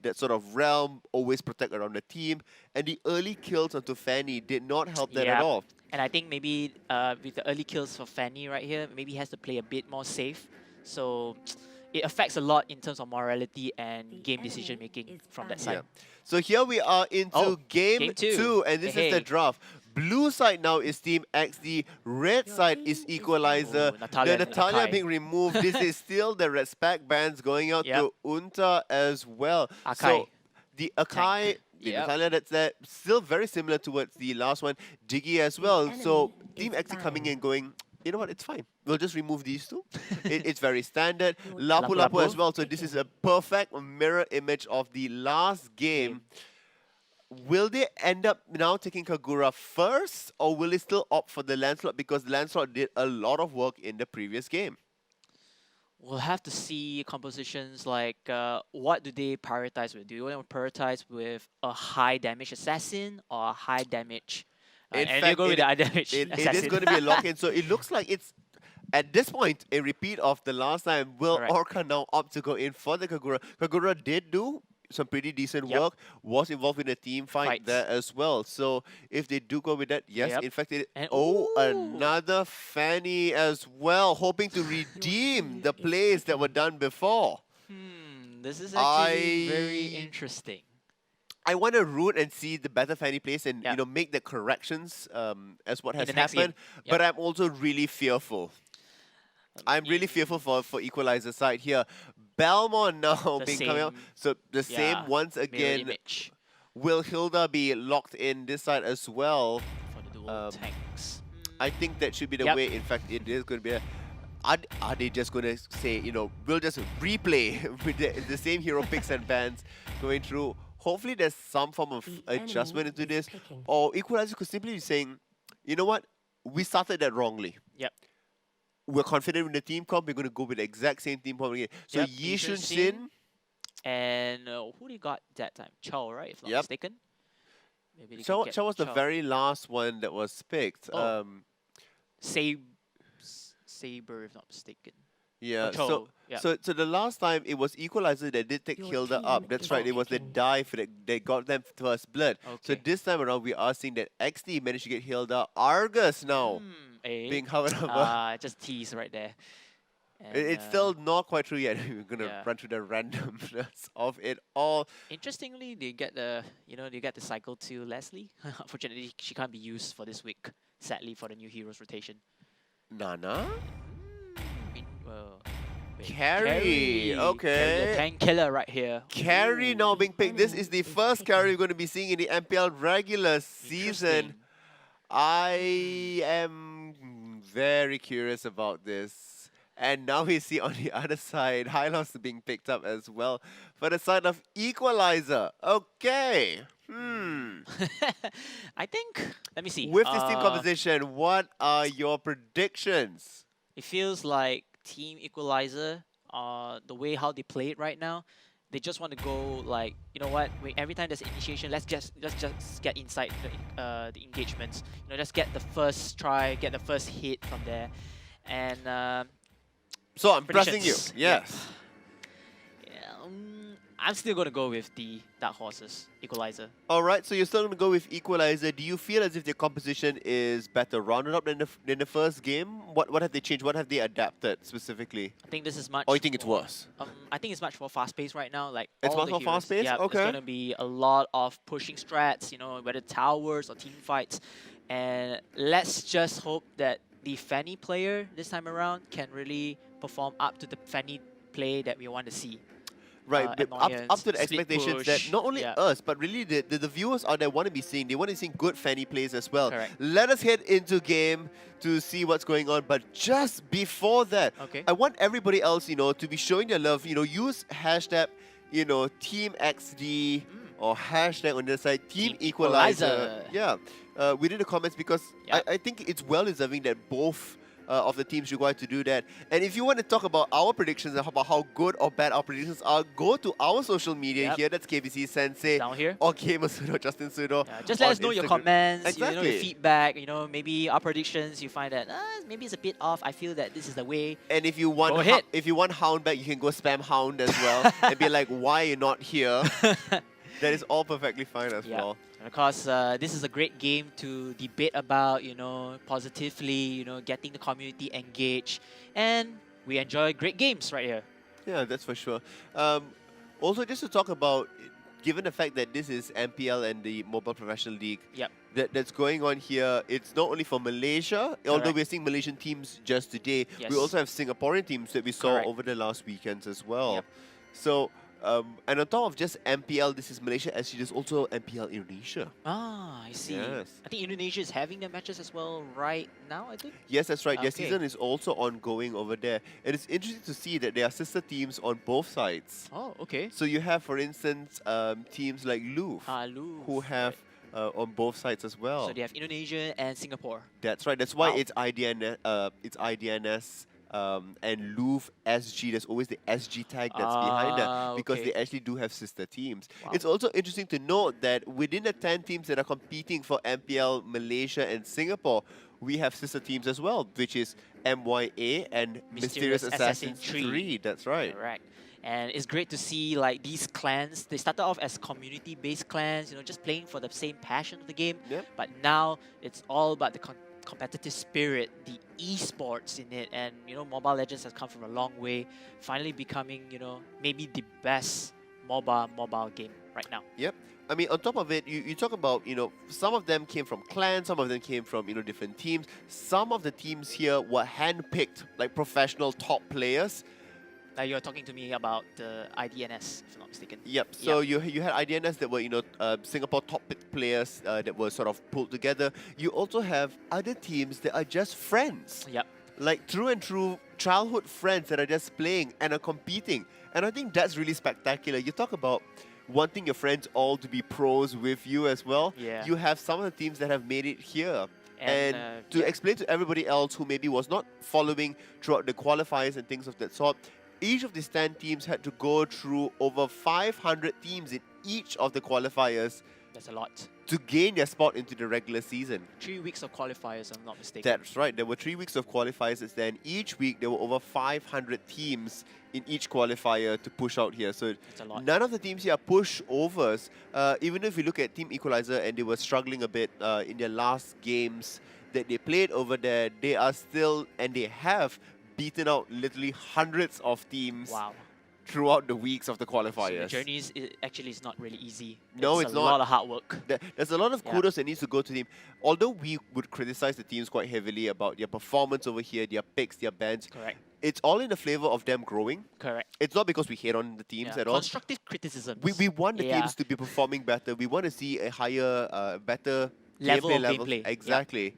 that sort of realm, always protect around the team, and the early kills onto Fanny did not help that at Yeah. all. And I think maybe with the early kills for Fanny right here, maybe he has to play a bit more safe. So it affects a lot in terms of morality and game decision making from that Yeah. side. So here we are Oh, into game game two. 2, and Hey, this is the hey. draft. Blue side now is Team XD, red side is Equalizer. Oh, The Natalia and Natalia Akai. being removed. This is still the respect bands going out Yep. to Unta as well. Akai. So the Akai, Tank. the Yep. Natalia that's there, still very similar towards the last one, Jiggy as well. So Team XD coming in going, you know what, it's fine. We'll just remove these two. It's very standard. Lapu Lapu Lapu Lapu. as well. So this is a perfect mirror image of the last game. Will they end up now taking Kagura first, or will they still opt for the Lancelot because Lancelot did a lot of work in the previous game? We'll have to see compositions like what do they prioritize with? Do you want to prioritize with a high damage assassin or a high damage? In And you fact, go with the high damage it is assassin. going to be a lock-in, so it looks like it's at this point a repeat of the last time. Will Correct. Orca now opt to go in for the Kagura? Kagura did do some pretty decent Yep. work, was involved in a team fight Fights. there as well. So if they do go with that, yes, Yep. in fact, And another Fanny as well, hoping to redeem the plays that were done before. This is actually very interesting. I want to root and see the better Fanny plays and Yep. make the corrections as what In has the next happened. game. But Yep. I'm also really fearful. I'm really fearful for Equalizer side here. Belmont now The being coming out. same- So the same Yeah, once mirror again. image Will Hilda be locked in this side as well? for the dual Um, tanks. I think that should be the Yep. way. In fact, it is going to be. Are they just going to say, we'll just replay with the same hero picks and bans going through? Hopefully, there's some form of adjustment into this. Or Equalizer could simply be saying, you know what? We started that wrongly. Yep. We're confident in the team comp. We're going to go with the exact same team comp again. So Yep, Yi Shun Yishun Sin. And who they got that time? Chow, right? If not Yep. mistaken. Maybe they Chow can get was the Chow. very last one that was picked. Oh. Saber, if not mistaken. Yeah, Cho, yeah. so the last time it was Equalizer that did take Hilda up. That's right, it was the dive that got them first blood. So Okay. this time around we are seeing that XD managed to get Hilda. Argus now being however. Just tease right there. And, It's still not quite true yet. We're gonna yeah. run through the randomness of it all. Interestingly, they get the cycle to Leslie. Unfortunately, she can't be used for this week. Sadly, for the new heroes rotation. Nana? Well, Carry, okay. The tank killer right here. Carry now being picked. This is the first carry we're going to be seeing in the MPL regular season. Interesting. I am very curious about this. And now we see on the other side, Hylos being picked up as well for the side of Equalizer. Okay. I think. Let me see. With this team composition, what are your predictions? It feels like Team Equalizer, the way how they play it right now, they just want to go like, you know what? Every time there's initiation, let's just get inside the engagements. Just get the first try, get the first hit from there, and So I'm pressing you. predictions. Yes. I'm still gonna go with the Dark Horses Equalizer. All right, so you're still going to go with Equalizer. Do you feel as if their composition is better rounded up than the first game? What have they changed? What have they adapted specifically? I think this is much. Or you think it's more- worse? I think it's much more fast-paced right now. Like It's all much the more heroes, fast-paced? Yeah, Okay. there's gonna be a lot of pushing strats. Whether towers or team fights, and let's just hope that the Fanny player this time around can really perform up to the Fanny play that we want to see. Right, but annoyance, up to the split expectations push, that not only yeah. us, but really the viewers out there want to be seeing. They want to see good Fanny plays as well. Correct. Let us head into game to see what's going on. But just before that, Okay. I want everybody else, to be showing their love. Use hashtag, Team XD or hashtag on the side Team Team Equalizer. Equalizer. Yeah, within the comments because Yep. I think it's well deserving that both of the teams required to do that. And if you want to talk about our predictions and about how good or bad our predictions are, go to our social media here. That's KBC Sensei Down here. or Gamer Sudo, Justin Sudo. Just let us know your comments, you know, Exactly. your feedback, you know, maybe our predictions, you find that maybe it's a bit off. I feel that this is the way. And if you want, Go ahead. if you want Hound back, you can go spam Hound as well and be like, why are you not here? That is all perfectly fine as well. And of course, this is a great game to debate about, you know, positively, you know, getting the community engaged. And we enjoy great games right here. Yeah, that's for sure. Also, just to talk about, given the fact that this is MPL and the Mobile Professional League, that's going on here, it's not only for Malaysia, although we're seeing Malaysian teams just today, we also have Singaporean teams that we saw over the last weekends as well. So, and on top of just MPL, this is Malaysia SG, there's also MPL Indonesia. Ah, I see. Yes. I think Indonesia is having their matches as well right now, I think. Yes, that's right. Their season is also ongoing over there. And it's interesting to see that there are sister teams on both sides. Oh, okay. So you have, for instance, teams like Louvre, Louvre, who have on both sides as well. So they have Indonesia and Singapore. That's right. That's why it's IDNS. And Louvre SG, there's always the SG tag that's behind that because they actually do have sister teams. It's also interesting to note that within the 10 teams that are competing for MPL Malaysia and Singapore, we have sister teams as well, which is MYA and Mysterious Assassins 3. That's right. Correct. And it's great to see like these clans, they started off as community-based clans, you know, just playing for the same passion of the game. But now it's all about the competitive spirit, the esports in it, and you know, Mobile Legends has come from a long way, finally becoming, you know, maybe the best mobile game right now. Yep. I mean, on top of it, you talk about, you know, some of them came from clans, some of them came from, you know, different teams. Some of the teams here were handpicked, like professional top players. You're talking to me about the IDNS, if I'm not mistaken. Yep. So you had IDNS that were, you know, Singapore top pick players that were sort of pulled together. You also have other teams that are just friends. Yep. Like true and true childhood friends that are just playing and are competing. And I think that's really spectacular. You talk about wanting your friends all to be pros with you as well. Yeah. You have some of the teams that have made it here. And to explain to everybody else who maybe was not following throughout the qualifiers and things of that sort, each of these 10 teams had to go through over 500 teams in each of the qualifiers. That's a lot. To gain their spot into the regular season. 3 weeks of qualifiers, I'm not mistaken. That's right. There were 3 weeks of qualifiers, and then each week there were over 500 teams in each qualifier to push out here. So none of the teams here are pushovers. Even if you look at Team Equalizer and they were struggling a bit in their last games that they played over there, they are still, and they have beaten out literally hundreds of teams throughout the weeks of the qualifiers. So the journey is not really easy. No, it's not. A lot of hard work. There's a lot of kudos that needs to go to them. Although we would criticize the teams quite heavily about their performance over here, their picks, their bans. Correct. It's all in the flavor of them growing. Correct. It's not because we hate on the teams at all. Constructive criticism. We want the teams to be performing better. We want to see a higher, better level of level. gameplay. Exactly.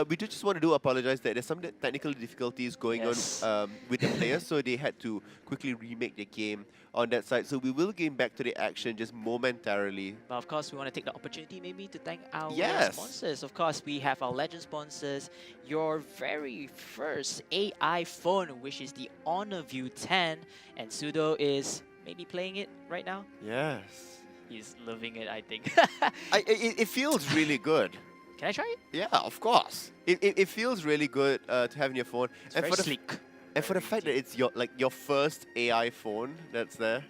We just want to apologize that there's some technical difficulties going on with the players, so they had to quickly remake the game on that side. So we will get back to the action just momentarily. But of course, we want to take the opportunity maybe to thank our sponsors. Of course, we have our legend sponsors, your very first AI phone, which is the Honor View 10, and Sudo is maybe playing it right now. Yes. He's loving it, I think. It feels really good. Can I try it? Yeah, of course. It feels really good to have in your phone. It's very sleek. And for the fact that it's your first AI phone that's there,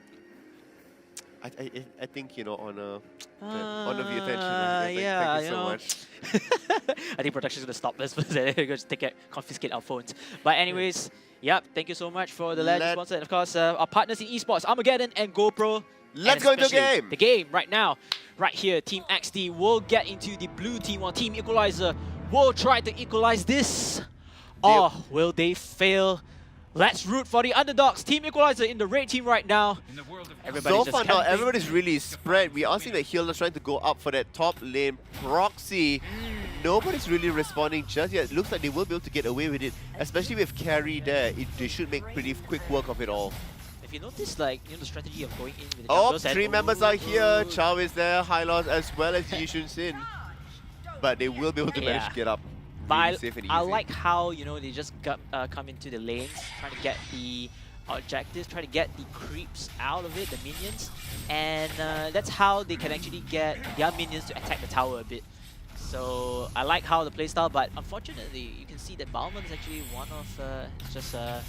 I think, you know, Honor View attention. Thank you so much. I think production's gonna stop this because they're going to confiscate our phones. But anyways, thank you so much for the legend sponsor, and of course our partners in esports, Armageddon and GoPro. Let's go into the game! The game right now. Right here, Team Eksdi will get into the blue team while Team Equalizer will try to equalize this. Or will they fail? Let's root for the underdogs. Team Equalizer in the red team right now. So far now, everybody's really spread. We are seeing that Hilda's trying to go up for that top lane proxy. Nobody's really responding just yet. It looks like they will be able to get away with it, especially with carry there. They should make pretty quick work of it all. If you notice, like, you know, the strategy of going in with the junglers, 3 members are here. Chow is there, Hylos, as well as Yishun Sin. But they will be able to manage to get up But safe and I easy. like how, you know, they just come into the lanes, trying to get the objectives, try to get the creeps out of it, the minions, and that's how they can actually get their minions to attack the tower a bit. So I like how the playstyle, but unfortunately you can see that Bauman is actually one of just a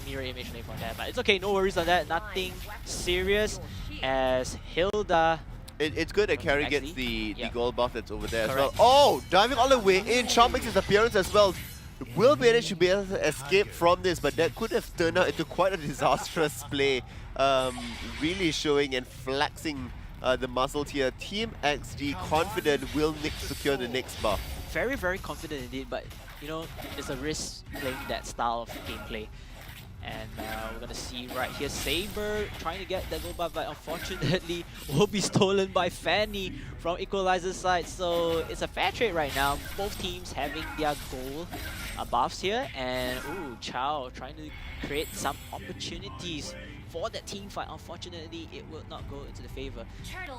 mirror image for that. But it's okay, no worries on that, nothing serious as Hilda. It's good that From Carry Tean gets Eksdi. the gold buff that's over there Correct. as well. Oh, diving all the way in. Chao makes his appearance as well. Will manage to be able to escape from this, but that could have turned out into quite a disastrous play. Really showing and flexing the muscles here. Team XD confident will secure the next buff. Very, very confident indeed, but you know, it's a risk playing that style of gameplay. And we're gonna see right here Saber trying to get the gold buff, but unfortunately will be stolen by Fanny from Equalizer's side. So it's a fair trade right now. Both teams having their gold buffs here, and ooh, Chao trying to create some opportunities for that team fight. Unfortunately, it will not go into the favor.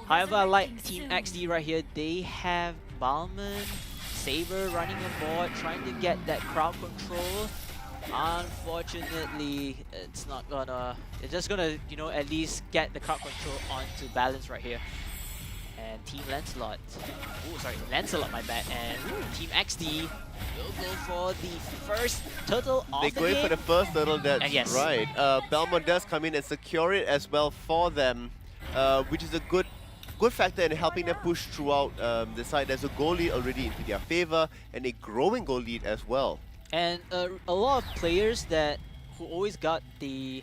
However, I like Team XD right here. They have Balman, Saber running on board, trying to get that crowd control. Unfortunately, it's not gonna. It's just gonna, you know, at least get the crowd control onto balance right here. And Team Lancelot. Oh, sorry, Lancelot, my bad. And Team XD will go for the first turtle of They're the going game. for the first turtle, that's Yes. right. Belmont does come in and secure it as well for them, which is a good factor in helping them push throughout the side. There's a goal lead already into their favor, and a growing goal lead as well. And a lot of players who always got the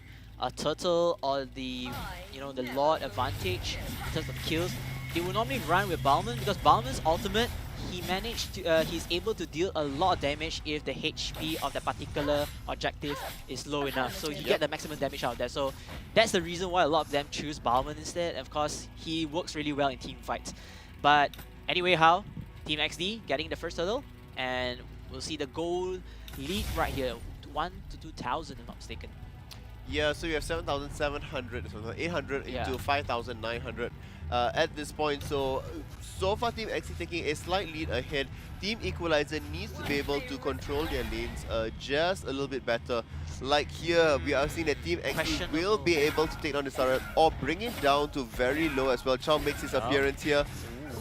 turtle or the, you know, the Lord advantage in terms of kills, they will normally run with Bauman, because Bauman's ultimate, he's able to deal a lot of damage if the HP of that particular objective is low enough. So you get the maximum damage out of that. So that's the reason why a lot of them choose Bauman instead. Of course, he works really well in team fights. But anyway, how Team XD getting the first turtle, and we'll see the goal lead right here, 1 to 2,000 if I'm not mistaken. Yeah, so you have 7,700, so 800 Yeah. into 5,900 at this point. So far Team XD taking a slight lead ahead. Team Equalizer needs to be able to control their lanes just a little bit better. Like here, we are seeing that Team XD will be able to take down the turret or bring it down to very low as well. Chao makes his appearance here.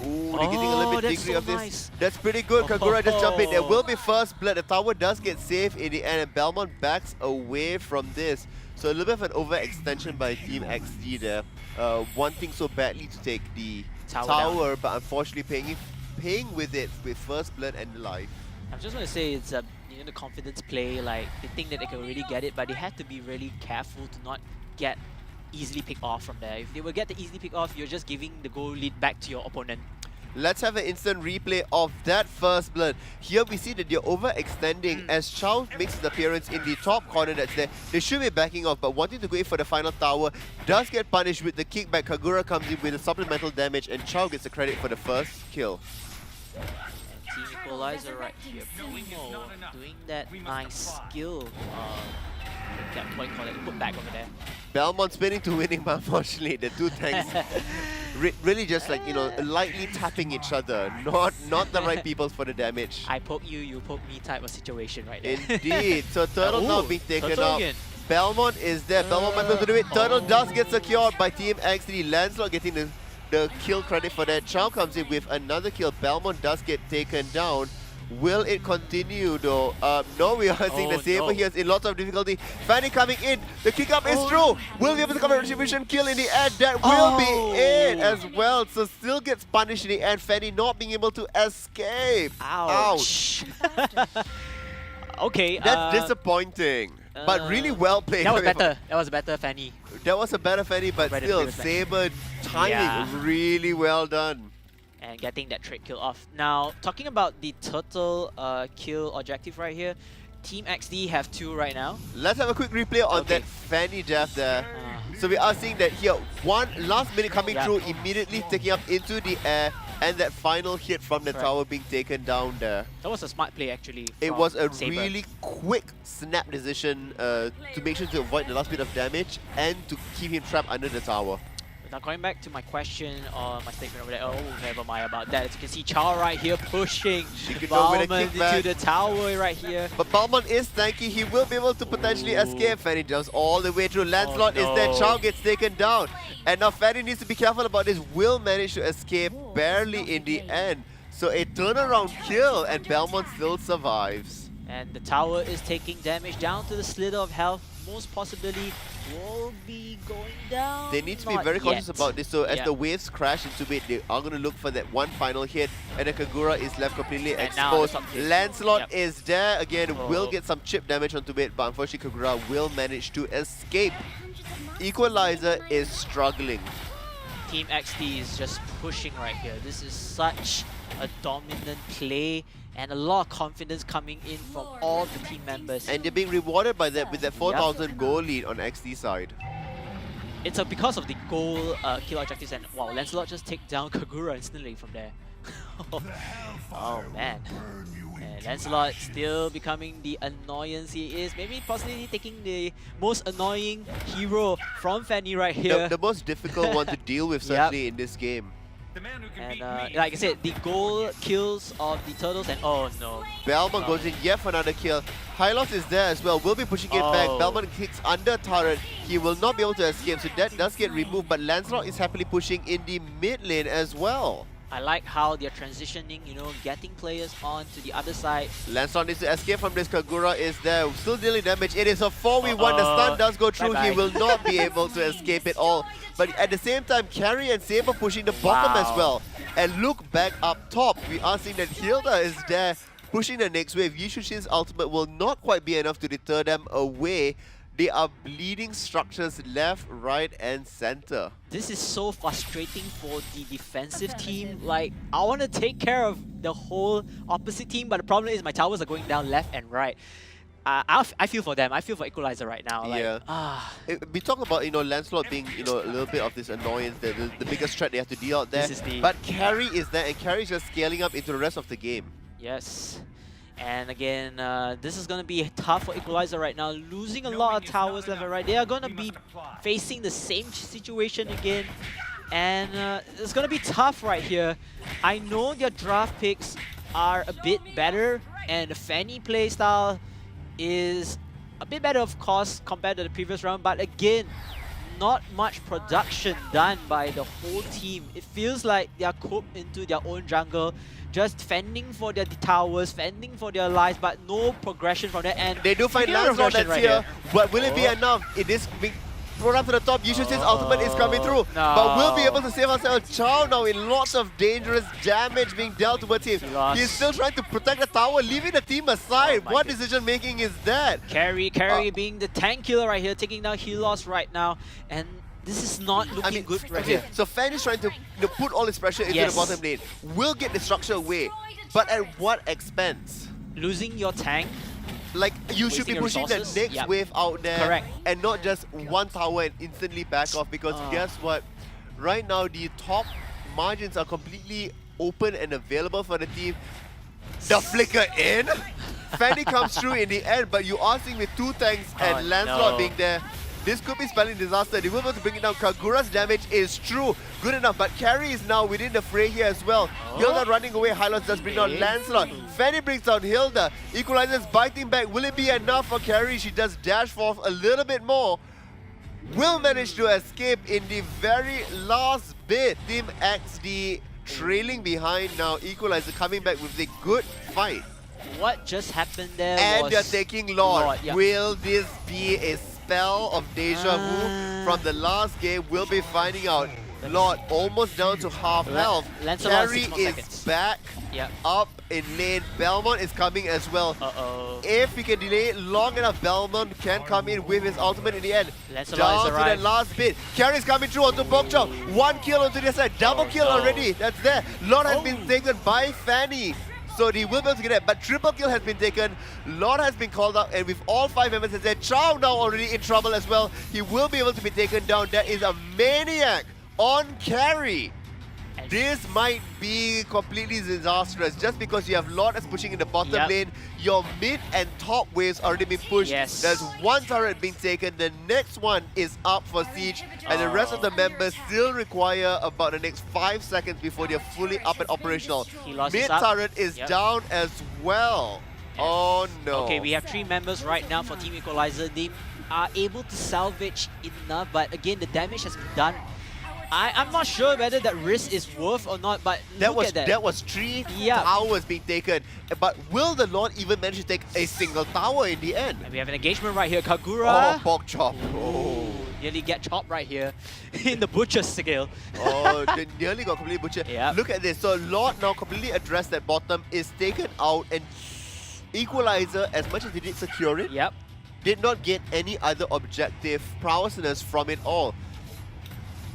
Ooh, they're getting a little bit that's degree so of this. nice. That's pretty good. Kagura just jump in. There will be first blood. The tower does get saved in the end, and Belmont backs away from this. So a little bit of an overextension by Team XD there. Wanting so badly to take the tower, but unfortunately paying with it with first blood and life. I'm just going to say it's a, you know, the confidence play. Like, they think that they can already get it, but they have to be really careful to not get easily picked off from there. If they will get the easily pick off, you're just giving the goal lead back to your opponent. Let's have an instant replay of that first blood. Here we see that they're overextending as Chao makes his appearance in the top corner that's there. They should be backing off, but wanting to go in for the final tower does get punished with the kickback. Kagura comes in with a supplemental damage, and Chao gets the credit for the first kill. And Team Equalizer right here. Primo doing that nice skill. What do you call it? Put back over there. Belmont spinning to winning, but unfortunately the two tanks really just like, you know, lightly tapping each other. Not the right people for the damage. I poke you, you poke me type of situation right there. Indeed. So turtle now being taken turtle out. again. Belmont is there. Belmont might be able to do it. Turtle does get secured by Team XD. Lancelot getting the kill credit for that. Chao comes in with another kill. Belmont does get taken down. Will it continue though? No, we are seeing the Saber here in lots of difficulty. Fanny coming in. The kick up is through. Will be able to cover a retribution kill in the end. That will be it as well. So still gets punished in the end. Fanny not being able to escape. Ouch. Okay. That's disappointing. But really well played. That was better. That was better, Fanny. That was a better Fanny, but still, Saber timing really well done. And getting that trade kill off. Now, talking about the turtle kill objective right here, Team XD have 2 right now. Let's have a quick replay on that Fanny death there. So we are seeing that here, one last minute coming through, immediately taking up into the air, and that final hit from the tower being taken down there. That was a smart play actually. It was a Saber. really quick snap decision to make sure to avoid the last bit of damage and to keep him trapped under the tower. Now going back to my question or my statement over there, oh, never mind about that. As you can see, Chow right here pushing She could go with a Bauman kickback. into the tower right here. But Bauman is tanky. He will be able to potentially escape. Fanny jumps all the way through. Lancelot is there. no. Chow gets taken down. And now Fanny needs to be careful about this. Will manage to escape barely in the end. So a turnaround kill and Belmont still survives. And the tower is taking damage down to the slither of health. Most possibly will be going down. They need to be Not very cautious yet. about this. So as Yeah. the waves crash into it, they are going to look for that one final hit. And the Kagura is left completely And now the exposed. top kick. Lancelot Yep. is there again. Will Oh. get some chip damage onto it. But unfortunately Kagura will manage to escape. Equalizer is struggling. Team XD is just pushing right here. This is such a dominant play and a lot of confidence coming in from all the team members. And they're being rewarded by that with that 4,000 goal lead on XD side. It's because of the goal kill objectives, and wow, Lancelot just take down Kagura instantly from there. Oh man. And Lancelot still becoming the annoyance he is. Maybe possibly taking the most annoying hero from Fanny right here. The most difficult one to deal with certainly in this game. And like I said, the goal kills of the turtles, and oh no. Belmont goes in yet for another kill. Hylos is there as well. Will be pushing it back. Oh. Belmont kicks under turret. He will not be able to escape, so that does get removed. But Lancelot is happily pushing in the mid lane as well. I like how they're transitioning, you know, getting players on to the other side. Lancelot needs to escape from this. Kagura is there, still dealing damage. It is a 4v1. The stun does go through. Bye-bye. He will not be able to escape it all. But at the same time, Carry and Saber pushing the bottom as Wow. well. And look back up top. We are seeing that Hilda is there pushing the next wave. Yishushin's ultimate will not quite be enough to deter them away. They are bleeding structures left, right, and center. This is so frustrating for the defensive team. Like, I want to take care of the whole opposite team, but the problem is my towers are going down left and right. I feel for them. I feel for Equalizer right now. Like, Yeah. We talk about, Lancelot being, a little bit of this annoyance, the biggest threat they have to deal out there. This is the- But Carry is there, and Carry is just scaling up into the rest of the game. Yes. And again, this is going to be tough for Equalizer right now. Losing a lot of towers left and right. They are going to be facing the same situation again. And it's going to be tough right here. I know their draft picks are a bit better. And the Fanny playstyle is a bit better, of course, compared to the previous round. But again, not much production done by the whole team. It feels like they are cooped into their own jungle, just fending for their towers, fending for their lives, but no progression from there. And They do find speaking of Lancelot progression that's right here, but will it be enough? It is being thrown up to the top. Yishushin's ultimate is coming through, No. but will be able to save ourselves. Chow now in lots of dangerous damage being dealt towards him. lost. He's still trying to protect the tower, leaving the team aside. Oh my What goodness. decision making is that? Carry being the tank killer right here, taking down Helos right now. And this is not looking good right okay, here. so Fan is trying to put all his pressure into Yes. the bottom lane. Will get the structure away, but at what expense? Losing your tank. Like, you should be Wasting your pushing the resources? next Yep. wave out there. Correct. And not just one tower and instantly back off, because guess what? Right now, the top margins are completely open and available for the team. The flicker in. Fanny comes through in the end, but you are seeing with two tanks and Lancelot no. being there. This could be spelling disaster. They will be able to bring it down. Kagura's damage is true. Good enough, but Carry is now within the fray here as well. Hilda running away. Hylos does bring down Okay. Lancelot. Fanny brings down Hilda. Equalizer's biting back. Will it be enough for Carry? She does dash forth a little bit more. Will manage to escape in the very last bit. Team XD trailing behind now. Equalizer coming back with a good fight. What just happened there And was... they're taking Lord. Yep. Will this be a spell of deja vu from the last game? We'll be finding out. Lord almost down to half health. Lancelot, Carry 6 more is seconds. back Yep. up in lane. Belmont is coming as well. Uh-oh. If we can delay it long enough, Belmont can come in with his ultimate in the end. Lancelot Down is to the arrived. last bit. Carry's coming through onto Bokchow. One kill onto the side. Double kill no. already. That's there. Lord has been taken by Fanny. So he will be able to get that. But triple kill has been taken. Lord has been called out. And with all 5 members as there, Chow now already in trouble as well. He will be able to be taken down. That is a maniac on Carry. And this might be completely disastrous just because you have Lord that's pushing in the bottom Yep. lane. Your mid and top waves already been pushed. Yes. There's one turret being taken. The next one is up for siege, and the rest of the members still require about the next 5 seconds before they're fully up and operational. He lost Mid his up. turret is Yep. down as well. Oh no. Okay, we have 3 members right now for Team Equalizer. They are able to salvage enough, but again, the damage has been done. I'm not sure whether that risk is worth or not, but look at that. That was 3 Yeah. towers being taken. But will the Lord even manage to take a single tower in the end? And we have an engagement right here. Oh, Kagura. pork chop. Oh. Nearly get chopped right here in the butcher scale. Oh, they nearly got completely butchered. Yep. Look at this. So Lord now completely addressed that bottom, is taken out, and Equalizer, as much as he did secure it, Yep. did not get any other objective prowessness from it all.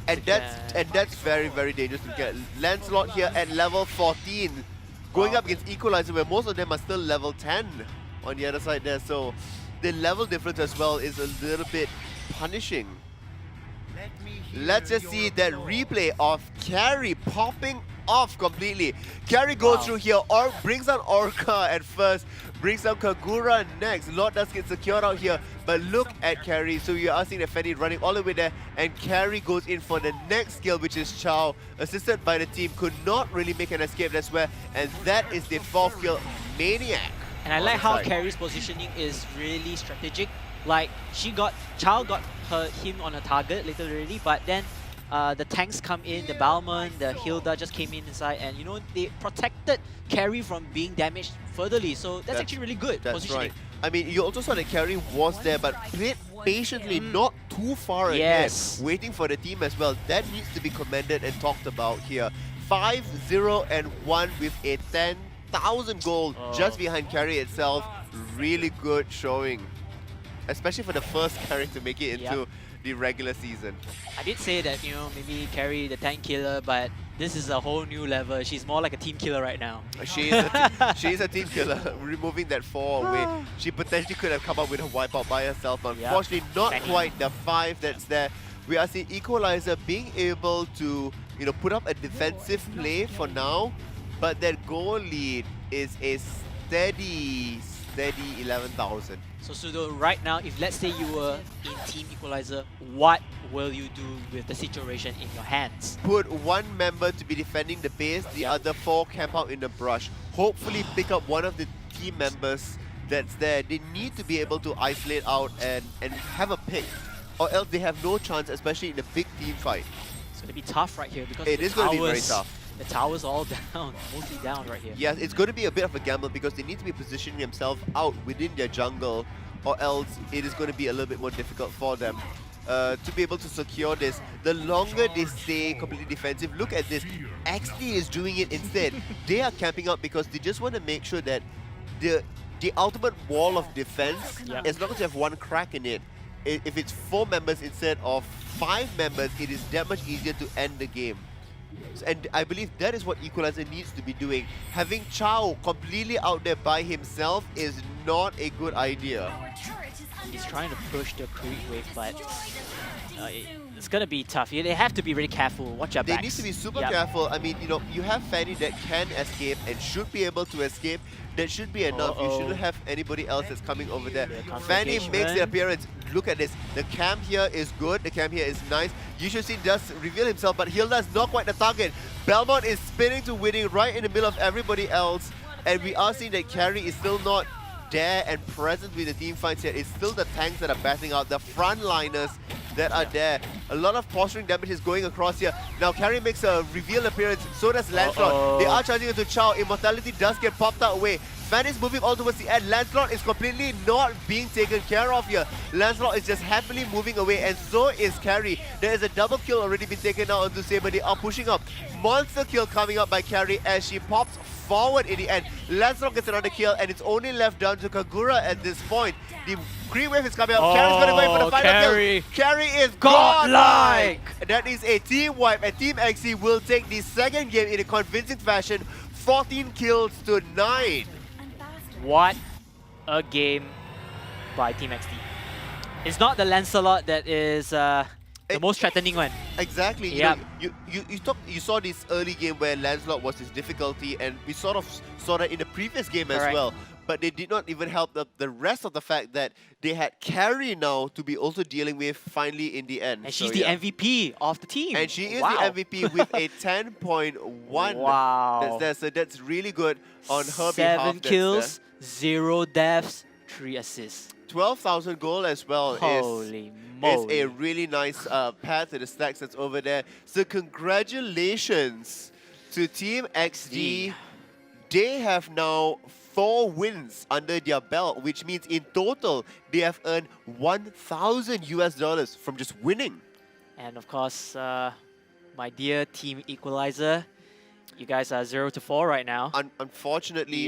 And that's very, very dangerous to get. Lancelot here at level 14, going up against Equalizer, where most of them are still level 10 on the other side there. So the level difference as well is a little bit punishing. Let's just see that replay of Carry popping off completely. Carry goes through here, or brings down Orca at first, brings down Kagura next. Lord does get secured out here, but look at Carry. So you are seeing that Fenny running all the way there, and Carry goes in for the next kill, which is Chow, assisted by the team. Could not really make an escape, that's where, and that is the 4th kill. Maniac. And I like how Carrie's positioning is really strategic. Like, Chow got him on a target literally, but then the tanks come in, the Balmond, the Hilda just came in inside, and you know, they protected Carrie from being damaged furtherly. So that's actually really good positioning. Right. I mean, you also saw that Carry was there, but played patiently, not too far ahead, waiting for the team as well. That needs to be commended and talked about here. 5-0-1 with a 10,000 gold just behind Carry itself. Really good showing, especially for the first Carry to make it into the regular season. I did say that, you know, maybe Carry the tank killer, but this is a whole new level. She's more like a team killer right now. She is a team killer, removing that 4 away. She potentially could have come up with a wipeout by herself. Unfortunately, not quite the 5 that's there. We are seeing Equalizer being able to, you know, put up a defensive play for now, but that goal lead is a steady 11,000. So Sudo, right now, if let's say you were in Team Equalizer, what will you do with the situation in your hands? Put 1 member to be defending the base, the other 4 camp out in the brush. Hopefully pick up one of the team members that's there. They need to be able to isolate out and have a pick, or else they have no chance, especially in the big team fight. It's going to be tough right here because It is going to be very tough. The tower's all down, mostly down right here. Yes, it's going to be a bit of a gamble because they need to be positioning themselves out within their jungle, or else it is going to be a little bit more difficult for them to be able to secure this. The longer they stay completely defensive, look at this. Eksdi is doing it instead. They are camping out because they just want to make sure that the ultimate wall of defense, as long as you have 1 crack in it, if it's 4 members instead of 5 members, it is that much easier to end the game. And I believe that is what Equalizer needs to be doing. Having Chow completely out there by himself is not a good idea. He's trying to push the creep wave, but it's gonna be tough. They have to be really careful. Watch your backs. They need to be super careful. I mean, you know, you have Fanny that can escape and should be able to escape. That should be enough. You shouldn't have anybody else that's coming over there. Fanny makes the appearance. Look at this. The camp here is good. The camp here is nice. Yushusin does reveal himself, but Hilda's not quite the target. Belmont is spinning to winning right in the middle of everybody else. And we are seeing that Carry is still not there and present with the team fights here. It's still the tanks that are batting out, the frontliners that are there. A lot of posturing damage is going across here. Now Carry makes a reveal appearance, so does Lancelot. They are charging into Chow. Immortality does get popped out away. Fan is moving all towards the end. Lancelot is completely not being taken care of here. Lancelot is just happily moving away, and so is Carry. There is a double kill already been taken out onto Saber. They are pushing up. Monster kill coming up by Carry as she pops forward in the end. Lancelot gets another kill, and it's only left down to Kagura at this point. The green wave is coming up. Carry's going to go in for the final kill. Carry is godlike! That is a team wipe, and Team Eksdi will take the second game in a convincing fashion. 14 kills to 9. What a game by Team Eksdi. It's not the Lancelot that is The most threatening one. Exactly. Yep. You saw this early game where Lancelot was his difficulty, and we sort of saw that in the previous game as Correct. well. But they did not even help the rest of the fact that they had Carrie now to be also dealing with finally in the end. And So, she's the yeah. MVP of the team. And she is Wow. the MVP with a 10.1. Wow. That's really good on her 7 behalf. kills, 0 deaths, 3 assists. 12,000 goal as well Holy is moly. a really nice pad to the stacks that's over there. So congratulations to Team XD. They have now 4 wins under their belt, which means in total they have earned $1,000 from just winning. And of course, my dear Team Equalizer, you guys are 0-4 right now. Unfortunately, Yeah.